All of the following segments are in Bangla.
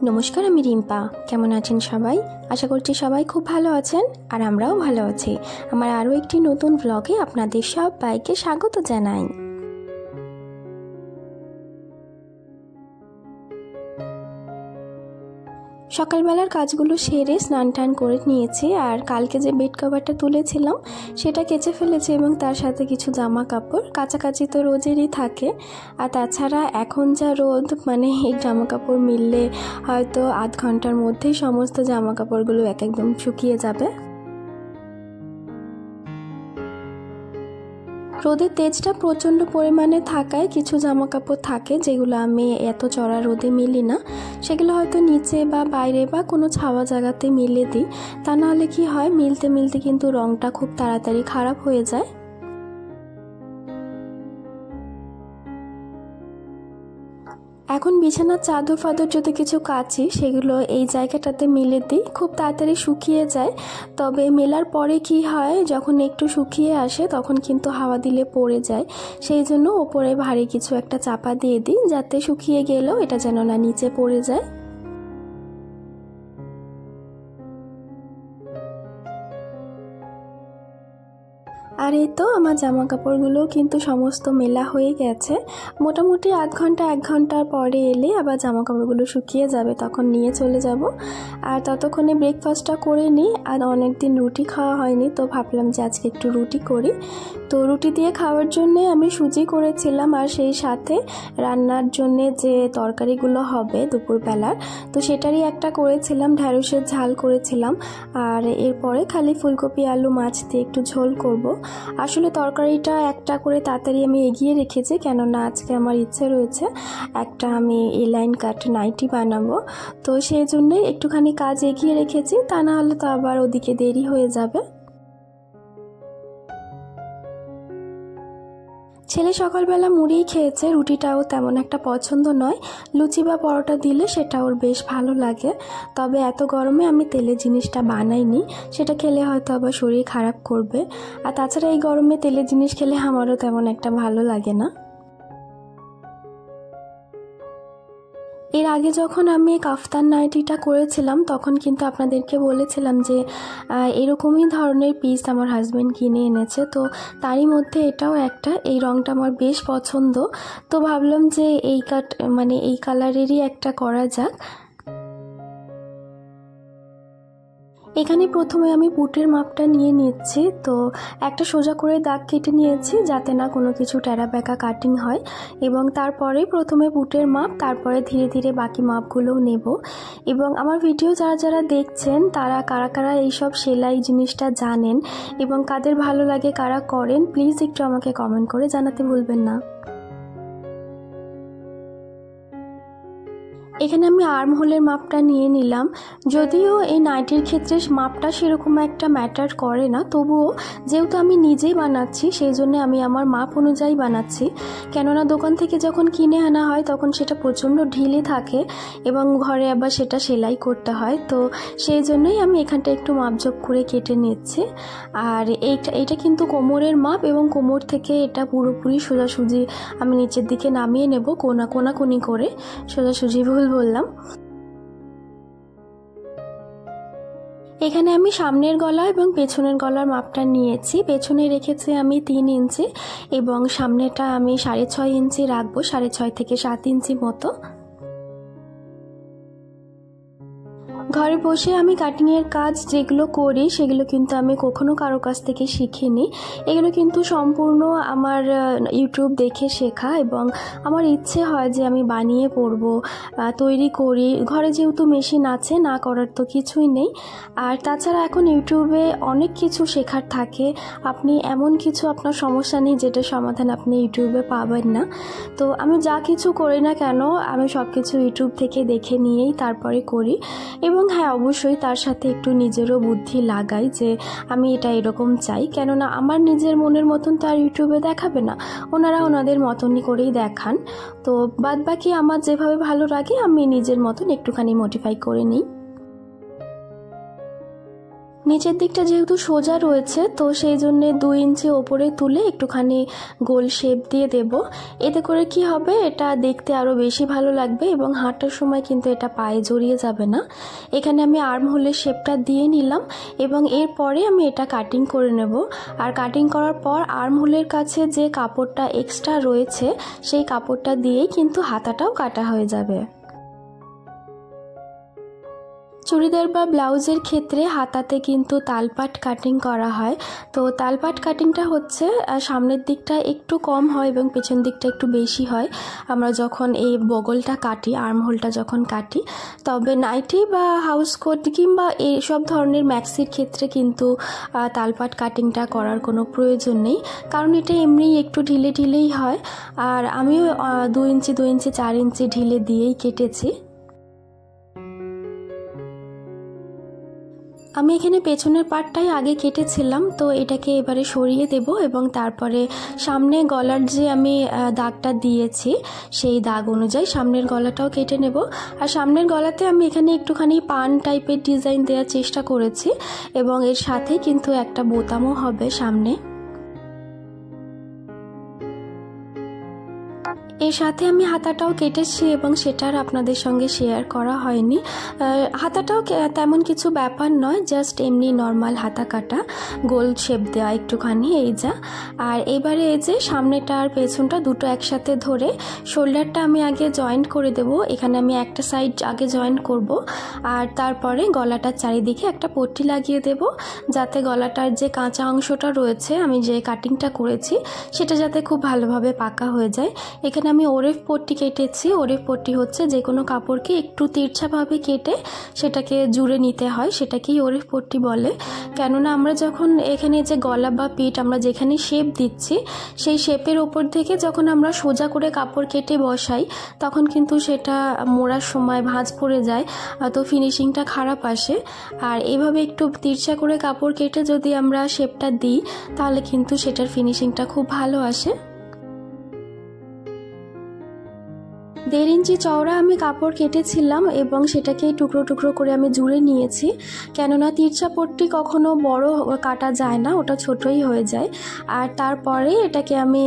নমস্কার, আমি রিম্পা। কেমন আছেন সবাই? আশা করছি সবাই খুব ভালো আছেন, আর আমরাও ভালো আছি। আমার আরও একটি নতুন ব্লগে আপনাদের সবাইকে স্বাগত জানাই। সকালবেলার কাজগুলো সেরে স্নান টান করে নিয়েছি, আর কালকে যে বেড কভারটা তুলেছিলাম সেটা কেচে ফেলেছি, এবং তার সাথে কিছু জামা কাপড় কাছাকাছি তো রোজেরই থাকে। আর তাছাড়া এখন যা রোদ, মানে এই জামা কাপড় মিললে হয়তো আধ ঘন্টার মধ্যেই সমস্ত জামা কাপড়গুলো একদম শুকিয়ে যাবে। রোদের তেজটা প্রচণ্ড পরিমাণে থাকায় কিছু জামা কাপড় থাকে যেগুলো আমি এত চড়া রোদে মিলি না, সেগুলো হয়তো নিচে বা বাইরে বা কোনো ছাওয়া জায়গাতে মিলে দিই। তা নাহলে কি হয়, মিলতে মিলতে কিন্তু রঙটা খুব তাড়াতাড়ি খারাপ হয়ে যায়। এখন বিছানার চাদর ফাদর যদি কিছু কাচি, সেগুলো এই জায়গাটাতে মেলে দিই, খুব তাড়াতাড়ি শুকিয়ে যায়। তবে মেলার পরে কি হয়, যখন একটু শুকিয়ে আসে তখন কিন্তু হাওয়া দিলে পড়ে যায়। সেই জন্য ওপরে ভারী কিছু একটা চাপা দিয়ে দিই, যাতে শুকিয়ে গেলেও এটা যেন না নিচে পড়ে যায়। আর এই তো আমার জামা কাপড়গুলো কিন্তু সমস্ত মেলা হয়ে গেছে। মোটামুটি আধ ঘন্টা 1 ঘন্টার পরে এলে আবার জামা কাপড়গুলো শুকিয়ে যাবে, তখন নিয়ে চলে যাব। আর ততক্ষণে ব্রেকফাস্টটা করে নিই। আর অনেক দিন রুটি খাওয়া হয়নি, তো ভাবলাম যে আজকে একটু রুটি করি। তো রুটি দিয়ে খাওয়ার জন্যে আমি সুজি করেছিলাম, আর সেই সাথে রান্নার জন্যে যে তরকারিগুলো হবে দুপুরবেলার, তো সেটারই একটা করেছিলাম, ঢ্যাঁড়সের ঝাল করেছিলাম। আর এরপরে খালি ফুলকপি আলু মাছ দিয়ে একটু ঝোল করব। আসলে তরকারিটা একটা করে তাড়াতাড়ি আমি এগিয়ে রেখেছি, কেননা আজকে আমার ইচ্ছে রয়েছে একটা আমি এলাইন কাট নাইটি বানাবো। তো সেই জন্যই একটুখানি কাজ এগিয়ে রেখেছি, তা না হলে তো আবার ওদিকে দেরি হয়ে যাবে। ছেলে সকালবেলা মুড়িই খেয়েছে, রুটিটাও তেমন একটা পছন্দ নয়। লুচি বা পরোটা দিলে সেটা ওর বেশ ভালো লাগে। তবে এত গরমে আমি তেলের জিনিসটা বানাইনি, সেটা খেলে হয়তো আবার শরীর খারাপ করবে। আর তাছাড়া এই গরমে তেলের জিনিস খেলে আমারও তেমন একটা ভালো লাগে না। এর আগে যখন আমি কাফতান নাইটিটা করেছিলাম তখন কিন্তু আপনাদেরকে বলেছিলাম যে এরকমই ধরনের পিস আমার হাজব্যান্ড কিনে এনেছে, তো তারই মধ্যে এটাও একটা। এই রঙটা আমার বেশ পছন্দ, তো ভাবলাম যে এই কালারেরই একটা করা যাক। এখানে প্রথমে আমি বুটের মাপটা নিয়ে নিচ্ছি, তো একটা সোজা করে দাগ কেটে নিয়েছি যাতে না কোনো কিছু টেরা বেঁকা কাটিং হয়, এবং তারপরে প্রথমে বুটের মাপ, তারপরে ধীরে ধীরে বাকি মাপগুলোও নেব। এবং আমার ভিডিও যারা যারা দেখছেন তারা কারা কারা এইসব সেলাই জিনিসটা জানেন এবং কাদের ভালো লাগে, কারা করেন, প্লিজ একটু আমাকে কমেন্ট করে জানাতে ভুলবেন না। এখানে আমি আর্ম হোলের মাপটা নিয়ে নিলাম। যদিও এই নাইটির ক্ষেত্রে মাপটা সেরকম একটা ম্যাটার করে না, তবুও যেহেতু আমি নিজেই বানাচ্ছি সেই জন্য আমি আমার মাপ অনুযায়ী বানাচ্ছি। কেননা দোকান থেকে যখন কিনে আনা হয় তখন সেটা প্রচণ্ড ঢিলে থাকে এবং ঘরে আবার সেটা সেলাই করতে হয়, তো সেই জন্যই আমি এখানটা একটু মাপজোক করে কেটে নিচ্ছি। আর এইটা কিন্তু কোমরের মাপ, এবং কোমর থেকে এটা পুরোপুরি সোজাসুজি আমি নিচের দিকে নামিয়ে নেব, কোনাকুনি করে। সোজাসুজি ভুল বললাম। এখানে আমি সামনের গলা এবং পেছনের গলার মাপটা নিয়েছি। পেছনে রেখেছি আমি 3 ইঞ্চি, এবং সামনেটা আমি 6.5 ইঞ্চি রাখবো, 6.5 থেকে 7 ইঞ্চি মতো। ঘরে বসে আমি কাটিংয়ের কাজ যেগুলো করি সেগুলো কিন্তু আমি কখনো কারো কাছ থেকে শিখিনি। এগুলো কিন্তু সম্পূর্ণ আমার ইউটিউব দেখে শেখা, এবং আমার ইচ্ছে হয় যে আমি বানিয়ে পরব, তৈরি করি। ঘরে যেহেতু মেশিন আছে, না করার তো কিছুই নেই। আর তাছাড়া এখন ইউটিউবে অনেক কিছু শেখার থাকে, আপনি এমন কিছু আপনার সমস্যা নেই যেটার সমাধান আপনি ইউটিউবে পাবেন না। তো আমি যা কিছু করি না কেন, আমি সব কিছু ইউটিউব থেকে দেখে নিয়েই তারপরে করি। এবং হ্যাঁ, অবশ্যই তার সাথে একটু নিজেরও বুদ্ধি লাগাই যে আমি এটা এরকম চাই, কেননা আমার নিজের মনের মতন তো আর ইউটিউবে দেখাবে না, ওনারা ওনাদের মতনই করেই দেখান। তো বাদ বাকি আমার যেভাবে ভালো লাগে আমি নিজের মতন একটুখানি মডিফাই করে নিই। নিচের দিকটা যেহেতু সোজা রয়েছে তো সেই জন্যে 2 ইঞ্চি ওপরে তুলে একটুখানি গোল শেপ দিয়ে দেব। এতে করে কি হবে, এটা দেখতে আরও বেশি ভালো লাগবে এবং হাঁটার সময় কিন্তু এটা পায়ে জড়িয়ে যাবে না। এখানে আমি আর্ম হোলের শেপটা দিয়ে নিলাম এবং এরপরে আমি এটা কাটিং করে নেব। আর কাটিং করার পর আর্ম হোলের কাছে যে কাপড়টা এক্সট্রা রয়েছে সেই কাপড়টা দিয়েই কিন্তু হাতাটাও কাটা হয়ে যাবে। চুড়িদার বা ব্লাউজের ক্ষেত্রে হাতাতে কিন্তু তালপাট কাটিং করা হয়। তো তালপাট কাটিংটা হচ্ছে সামনের দিকটা একটু কম হয় এবং পেছন দিকটা একটু বেশি হয় আমরা যখন এই বগলটা কাটি, আর্মহোলটা যখন কাটি। তবে নাইটি বা হাউস কোট কিংবা এইসব ধরনের ম্যাক্সির ক্ষেত্রে কিন্তু তালপাট কাটিংটা করার কোনো প্রয়োজন নেই, কারণ এটা এমনিই একটু ঢিলে ঢিলেই হয়। আর আমিও 2 ইঞ্চি 2 ইঞ্চি 4 ইঞ্চি ঢিলে দিয়েই কেটেছি। আমি এখানে পেছনের পার্টটাই আগে কেটেছিলাম, তো এটাকে এবারে সরিয়ে দেব এবং তারপরে সামনে গলার যে আমি দাগটা দিয়েছি সেই দাগ অনুযায়ী সামনের গলাটাও কেটে নেব। আর সামনের গলাতে আমি এখানে একটুখানি পান টাইপের ডিজাইন দেওয়ার চেষ্টা করেছি এবং এর সাথে কিন্তু একটা বোতামও হবে সামনে। এর সাথে আমি হাতাটাও কেটেছি এবং সেটার আপনাদের সঙ্গে শেয়ার করা হয়নি। হাতাটাও তেমন কিছু ব্যাপার নয়, জাস্ট এমনি নর্মাল হাতা কাটা, গোল শেপ দেওয়া একটুখানি, এই যা। আর এবারে এই যে সামনেটা আর পেছনটা দুটো একসাথে ধরে শোল্ডারটা আমি আগে জয়েন্ট করে দেব। এখানে আমি একটা সাইড আগে জয়েন্ট করব আর তারপরে গলাটার চারিদিকে একটা পট্টি লাগিয়ে দেব, যাতে গলাটার যে কাঁচা অংশটা রয়েছে আমি যে কাটিংটা করেছি সেটা যাতে খুব ভালোভাবে পাকা হয়ে যায়। এখানে আমি ওরেফ পট্টি কেটেছি। ওরেফ পট্টি হচ্ছে যে কোনো কাপড়কে একটু তিরছাভাবে কেটে সেটাকে জুড়ে নিতে হয়, সেটাকেই ওরেফ পট্টি বলে। কেননা আমরা যখন এখানে যে গলা বা পিঠ আমরা যেখানে শেপ দিচ্ছি সেই শেপের ওপর থেকে যখন আমরা সোজা করে কাপড় কেটে বসাই তখন কিন্তু সেটা মোড়ার সময় ভাঁজ পড়ে যায়, তো ফিনিশিংটা খারাপ আসে। আর এভাবে একটু তিরছা করে কাপড় কেটে যদি আমরা শেপটা দিই তাহলে কিন্তু সেটার ফিনিশিংটা খুব ভালো আসে। 1.5 ইঞ্চি চওড়া আমি কাপড় কেটেছিলাম এবং সেটাকে টুকরো টুকরো করে আমি জুড়ে নিয়েছি, কেননা তিরছা পট্টি কখনো বড় কাটা যায় না, ওটা ছোটই হয়ে যায়। আর তারপরে এটাকে আমি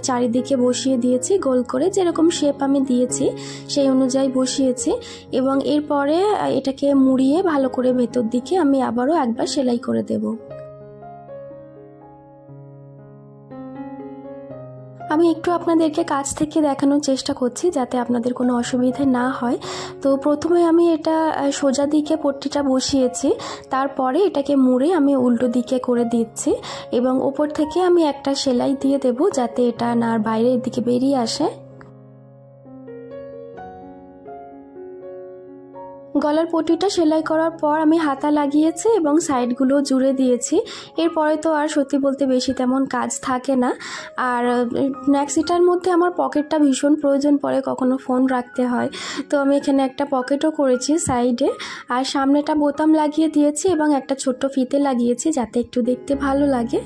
চারিদিকে বসিয়ে দিয়েছি গোল করে, যেরকম শেপ আমি দিয়েছি সেই অনুযায়ী বসিয়েছি এবং এরপরে এটাকে মুড়িয়ে ভালো করে ভেতর দিকে আমি আবারও একবার সেলাই করে দেব। আমি একটু আপনাদেরকে কাছ থেকে দেখানোর চেষ্টা করছি যাতে আপনাদের কোনো অসুবিধে না হয়। তো প্রথমে আমি এটা সোজা দিকে পট্টিটা বসিয়েছি, তারপরে এটাকে মুড়ে আমি উল্টো দিকে করে দিচ্ছি এবং ওপর থেকে আমি একটা সেলাই দিয়ে দেব যাতে এটা না বাইরের দিকে বেরিয়ে আসে। গলার পট্টিটা সেলাই করার পর আমি হাতা লাগিয়েছি এবং সাইডগুলো জুড়ে দিয়েছি। এরপরে তো আর সত্যি বলতে বেশি তেমন কাজ থাকে না। আর ম্যাক্সিটার মধ্যে আমার পকেটটা ভীষণ প্রয়োজন পড়ে, কখনো ফোন রাখতে হয়, তো আমি এখানে একটা পকেটও করেছি সাইডে। আর সামনেটা বোতাম লাগিয়ে দিয়েছি এবং একটা ছোট্ট ফিতে লাগিয়েছি যাতে একটু দেখতে ভালো লাগে।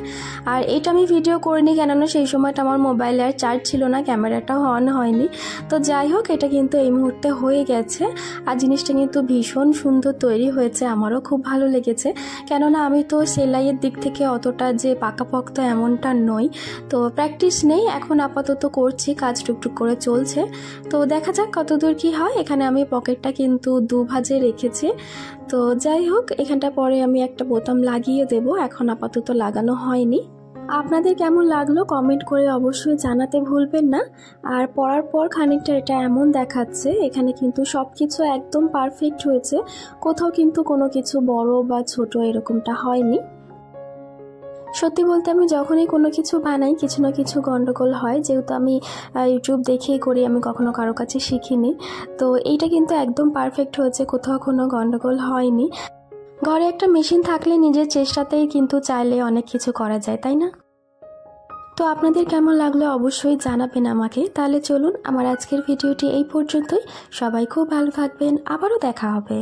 আর এটা আমি ভিডিও করিনি কেননা সেই সময়টা আমার মোবাইলে আর চার্জ ছিল না, ক্যামেরাটাও অন হয়নি। তো যাই হোক, এটা কিন্তু এই মুহূর্তে হয়ে গেছে আর জিনিসটা কিন্তু ভীষণ সুন্দর তৈরি হয়েছে, আমারও খুব ভালো লেগেছে। কেননা আমি তো সেলাইয়ের দিক থেকে অতটা যে পাকাপোক্ত এমনটা নই, তো প্র্যাকটিস নেই, এখন আপাতত করছি, কাজ টুকটুক করে চলছে। তো দেখা যাক কতদূর কি হয়। এখানে আমি পকেটটা কিন্তু 2 ভাঁজে রেখেছি। তো যাই হোক, এখানটা পরে আমি একটা বোতাম লাগিয়ে দেব, এখন আপাতত লাগানো হয়নি। আপনাদের কেমন লাগলো কমেন্ট করে অবশ্যই জানাতে ভুলবেন না। আর পরার পর খানিকটা এটা এমন দেখাচ্ছে, এখানে কিন্তু সব কিছু একদম পারফেক্ট হয়েছে, কোথাও কিন্তু কোনো কিছু বড় বা ছোট এরকমটা হয়নি। সত্যি বলতে আমি যখনই কোনো কিছু বানাই কিছু না কিছু গন্ডগোল হয়, যেহেতু আমি ইউটিউব দেখেই করি, আমি কখনো কারো কাছে শিখিনি। তো এইটা কিন্তু একদম পারফেক্ট হয়েছে, কোথাও কোনো গন্ডগোল হয়নি। ঘরে একটা মেশিন থাকলে নিজের চেষ্টাতেই কিন্তু চাইলে অনেক কিছু করা যায়, তাই না? তো আপনাদের কেমন লাগলো অবশ্যই জানাবেন আমাকে। তাহলে চলুন, আমার আজকের ভিডিওটি এই পর্যন্তই। সবাই খুব ভালো থাকবেন, আবারও দেখা হবে।